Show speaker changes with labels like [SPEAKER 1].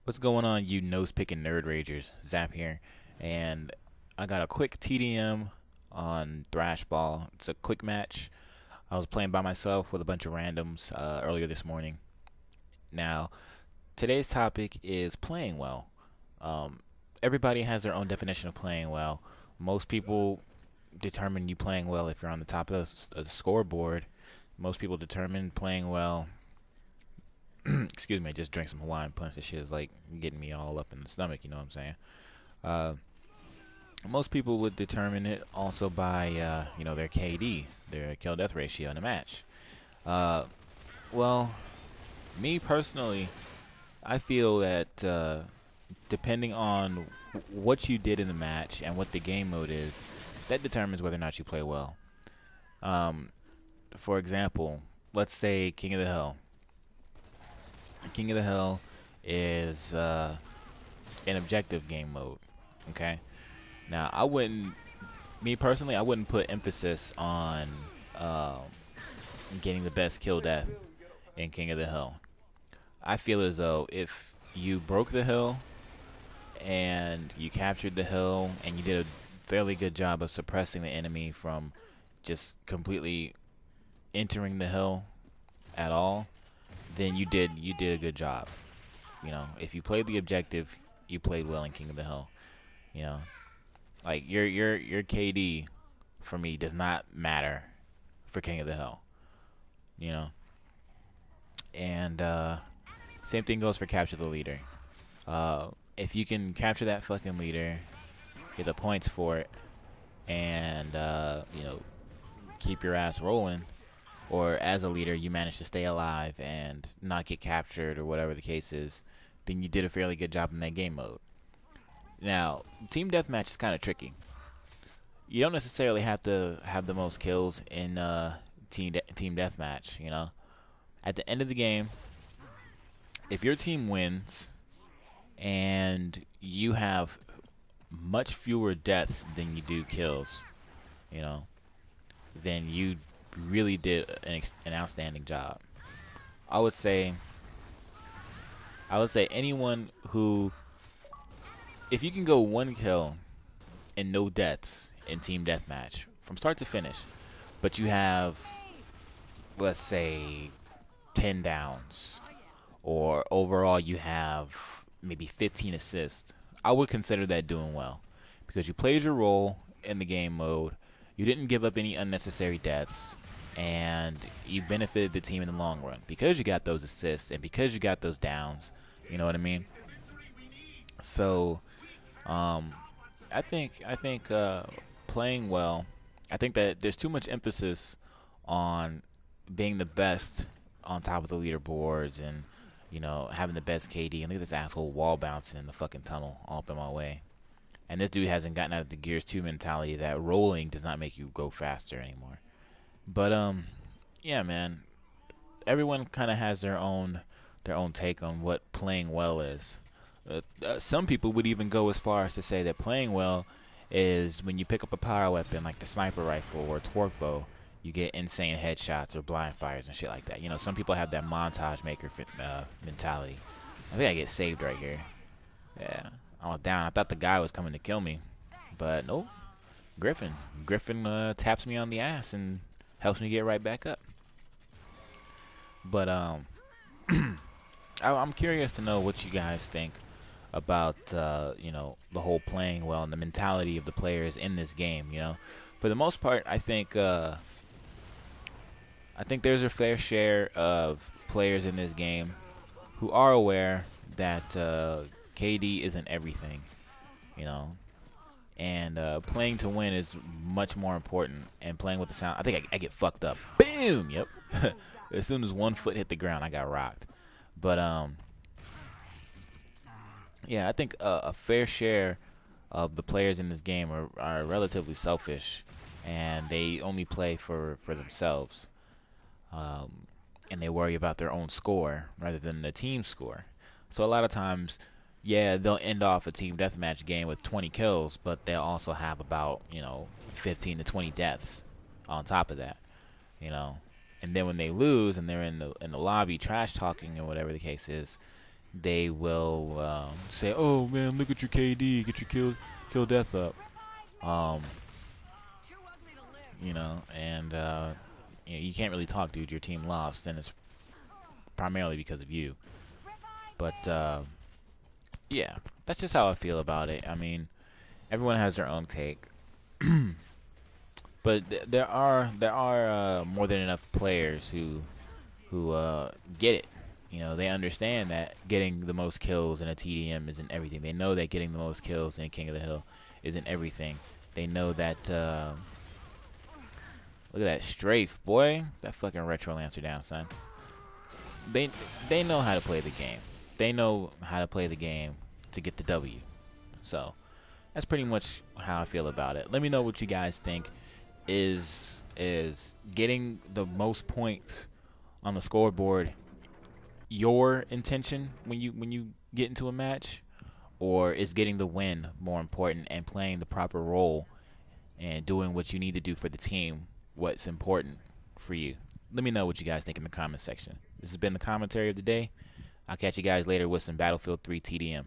[SPEAKER 1] What's going on, you nose-picking nerd ragers? Zap here, and I got a quick TDM on Thrashball. It's a quick match. I was playing by myself with a bunch of randoms earlier this morning. Now, today's topic is playing well. Um, Everybody has their own definition of playing well. Most people determine you playing well if you're on the top of the scoreboard. Most people determine playing well. Excuse me, I just drank some Hawaiian punch. This shit is like getting me all up in the stomach. You know what I'm saying? Uh, Most people would determine it also by their KD, their kill death ratio in a match. Uh, well, me personally, I feel that depending on what you did in the match and what the game mode is, that determines whether or not you play well. Um, for example, let's say King of the Hill. King of the Hill is an objective game mode. Okay. Now, me personally, I wouldn't put emphasis on um, getting the best kill death in King of the Hill. I feel as though if you broke the hill and you captured the hill and you did a fairly good job of suppressing the enemy from just completely entering the hill at all, then you did a good job. If you played the objective, you played well in King of the Hill. You know, like your KD for me does not matter for King of the Hill. You know, and same thing goes for capture the leader. If you can capture that fucking leader, get the points for it, and keep your ass rolling, or as a leader you manage to stay alive and not get captured or whatever the case is, then you did a fairly good job in that game mode. Now, team deathmatch is kind of tricky. You don't necessarily have to have the most kills in team deathmatch. At the end of the game, if your team wins and you have much fewer deaths than you do kills, then you really did an outstanding job. I would say anyone who, if you can go one kill and no deaths in team deathmatch from start to finish, but you have, let's say, 10 downs, or overall you have maybe 15 assists, I would consider that doing well, because you played your role in the game mode, you didn't give up any unnecessary deaths, and you benefited the team in the long run because you got those assists and because you got those downs. You know what I mean? So, I think playing well. I think that there's too much emphasis on being the best on top of the leaderboards and having the best KD. And look at this asshole wall bouncing in the fucking tunnel all up in my way. And this dude hasn't gotten out of the Gears 2 mentality that rolling does not make you go faster anymore. But yeah, man. Everyone kind of has their own take on what playing well is. Some people would even go as far as to say that playing well is when you pick up a power weapon like the sniper rifle or torque bow, you get insane headshots or blind fires and shit like that. Some people have that montage maker mentality. I think I get saved right here. Yeah, I was down. I thought the guy was coming to kill me, but nope. Griffin taps me on the ass and helps me get right back up. But I'm curious to know what you guys think about the whole playing well and the mentality of the players in this game. For the most part, I think there's a fair share of players in this game who are aware that KD isn't everything, and playing to win is much more important. And playing with the sound, I think I get fucked up. Boom. Yep. As soon as one foot hit the ground, I got rocked. But yeah, I think a fair share of the players in this game are relatively selfish, and they only play for themselves, and they worry about their own score rather than the team score. So a lot of times, yeah, they'll end off a team deathmatch game with 20 kills, but they'll also have about 15 to 20 deaths on top of that. And then when they lose and they're in the lobby trash talking or whatever the case is, they will say, "Oh man, look at your KD, get your kill death up." Um, and you can't really talk, dude. Your team lost, and it's primarily because of you. But yeah, that's just how I feel about it. I mean, everyone has their own take, but there are more than enough players who get it. They understand that getting the most kills in a TDM isn't everything. They know that getting the most kills in a King of the Hill isn't everything. They know that. Look at that strafe, boy. That fucking retro lancer down, son. They know how to play the game. They know how to play the game to get the W. So that's pretty much how I feel about it. Let me know what you guys think. Is getting the most points on the scoreboard your intention when you get into a match, or is getting the win more important and playing the proper role and doing what you need to do for the team what's important for you? Let me know what you guys think in the comment section. This has been the commentary of the day. I'll catch you guys later with some Battlefield 3 TDM.